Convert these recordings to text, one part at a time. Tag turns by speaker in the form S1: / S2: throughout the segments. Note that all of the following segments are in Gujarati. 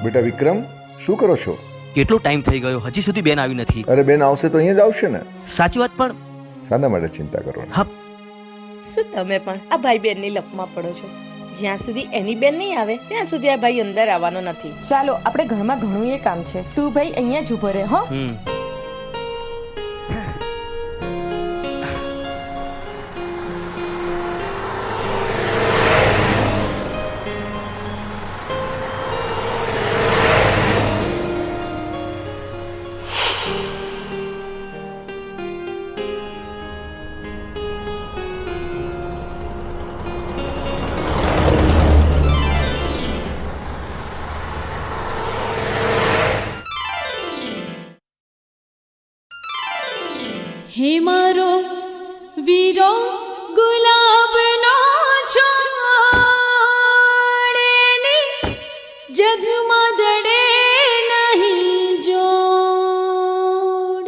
S1: બેટા વિક્રમ, શું કરો છો?
S2: કેટલો ટાઈમ થઈ ગયો, હજી સુધી બેન આવી નથી.
S1: અરે બેન આવશે તો અહીંયા જ આવશે ને.
S2: સાચી વાત, પણ
S1: શાના માટે ચિંતા કરો?
S2: હા,
S3: શું તમે પણ આ ભાઈ બેનની લપમાં પડો છો? જ્યાં સુધી એની બેન નહીં આવે ત્યાં સુધી આ ભાઈ અંદર આવવાનો નથી. ચાલો, આપણે ઘરમાં ઘણું એ કામ છે. તું ભાઈ અહીંયા જ ઉભો રહે હો.
S4: હે મારો વીરો ગુલાબનો છોડ એની જગમાં જડે નહીં જોડ.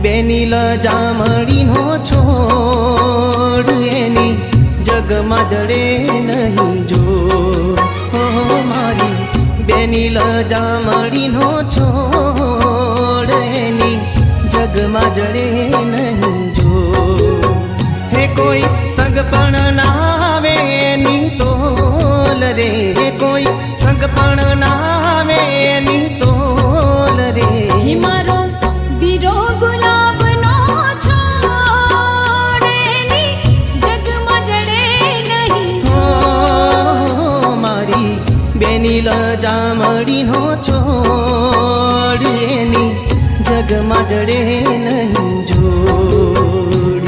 S5: બેનીલ જામડીનો છોડ એની જગમાં જડે નહીં જો. મારી બેનીલ જામડીનો છોડ એની જગમાં જડે નહીં જો. હે કોઈ સંગ પણ ના આવે એની તોલ રે, કોઈ સંગ પણ ના આવે એની તોલ રે.
S4: મારો વીરો ગુલાબનો છોડ એની જગમાં જડે નહીં.
S5: મારી બેનીલ જામડીનો છોડ એની જગમાં જડે નહીં જોડ.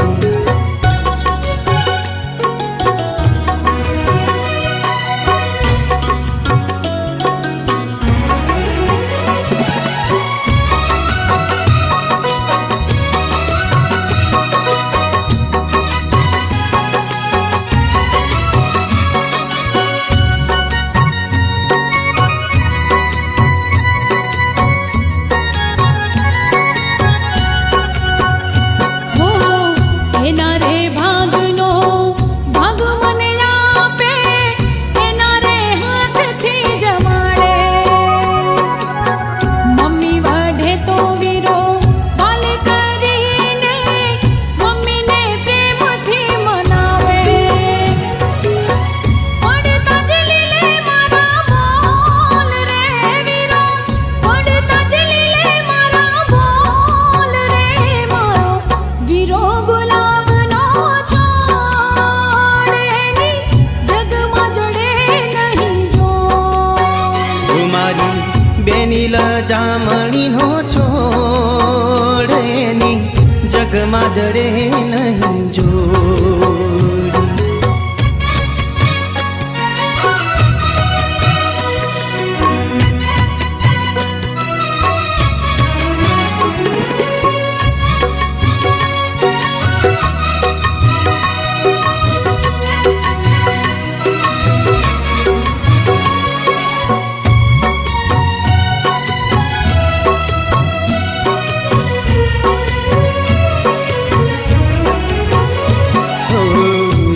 S5: બેનીલ જામડીનો છોડ એની જગમાં જડે નહીં જોડ.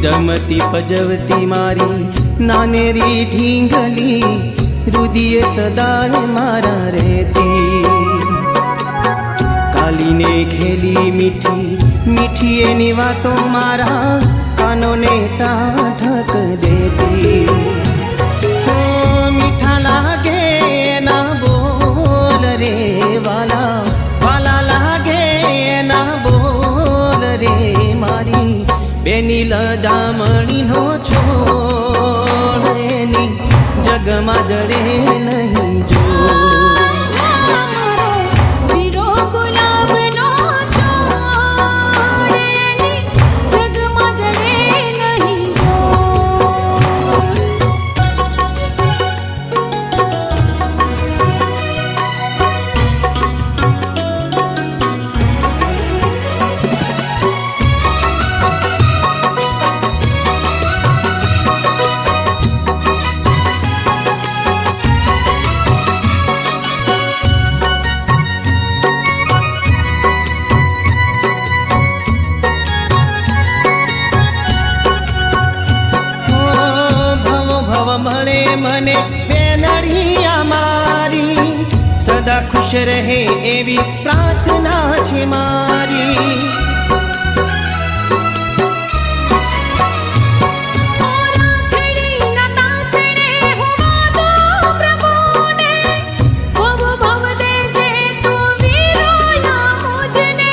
S5: રમતી પજવતી મારી નાનેરી ઢીંગલી, રુદિયે સદાય મારા રહેતી. કાલીને ખેલી મીઠી મીઠી એની વાતો મારા કાનોને ટાઢક દેતી. મીઠા લાગે ના બોલ એની લજામણીનો છોડ એની જગમાં જડે નહીં જો
S4: મારો વીરો ગુલાબનો છોડ એની જગમાં જડે નહીં જો
S5: મળે મને બેનડિયા મારી સદા ખુશ રહે એવી પ્રાર્થના છે મારી
S4: રાખડીના તાતણે હોવા દો પ્રભુને ભવ ભવ દેજે તું વીરોયા મુજને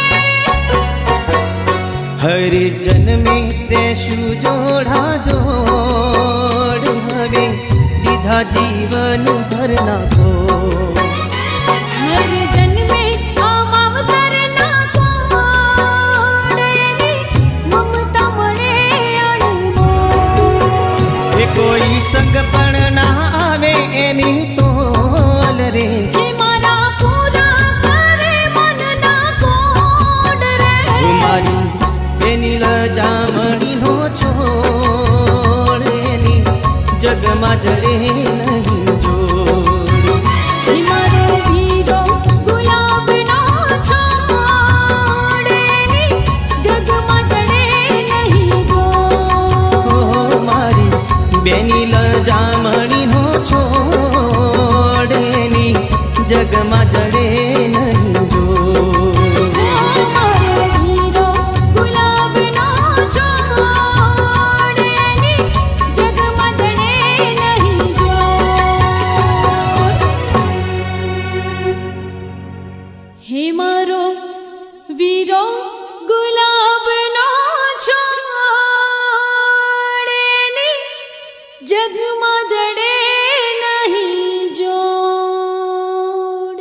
S5: હરિજન में રેશું જોડા જોડ હવે લીધા જીવન ભર નાખો
S4: હર જન્મે આ માવતરના કોડની મમતા મળે અણમો
S5: એ કોઈ સંગ પણ ના આવે એની તોલ રે
S4: હે મારા પૂરા કરે મનના કોડ રે
S5: મારી એની લજામણીનો છોડ એની જગમાં જડે નહીં જોડ
S4: હે મારો વીરો ગુલાબનો છોડ એની જગમાં જડે નહીં જો
S5: ઓ મારી બેની લજામણીનો છોડ એની જગમાં જડે નહીં જોડ
S4: મારો વીરો ગુલાબનો છોડ એની જગમાં જડે નહીં જો હે મારો વીરો ગુલાબનો છોડ એની જગમાં જડે નહીં જોડ